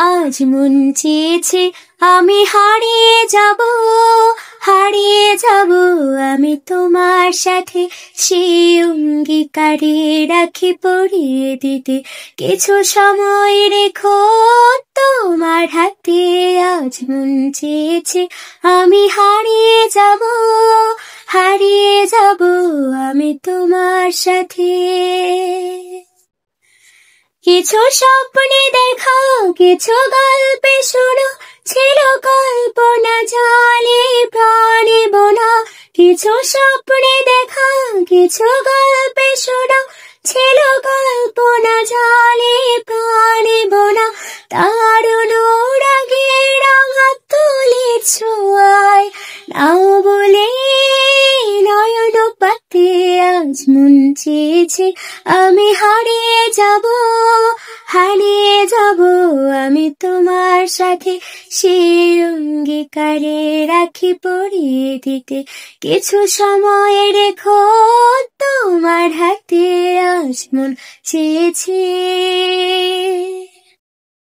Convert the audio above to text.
আজ মন চেয়েছে আমি হারিয়ে যাব, হারিয়ে যাব আমি তোমার সাথে। সেই অঙ্গীকারে রাখি পরিয়ে দিতে কিছু সময় রেখো তোমার হাতে। আজ মন চেয়েছে আমি হারিয়ে যাব, হারিয়ে যাব আমি তোমার সাথে। কিছু স্বপ্নে দেখা, কিছু গল্পে শোনা, ছিল কল্পনা জালে প্রাণে বোনা। কিছু স্বপ্নে দেখা, কিছু গল্পে শোনা, ছিল কল্পনা জালে প্রাণে বোনা। তার অনুরাগে রাঙা তুলির ছোঁয়ায় নাও বলে নয়ন পাতে। আজ মন চেয়েছে আমি হারিয়ে যাব, হারিয়ে যাব আমি তোমার সাথে। সেই অঙ্গীকারে রাখি পরিয়ে দিতে কিছু সময় রেখো তোমার হাতে। আজ মন চেয়েছে।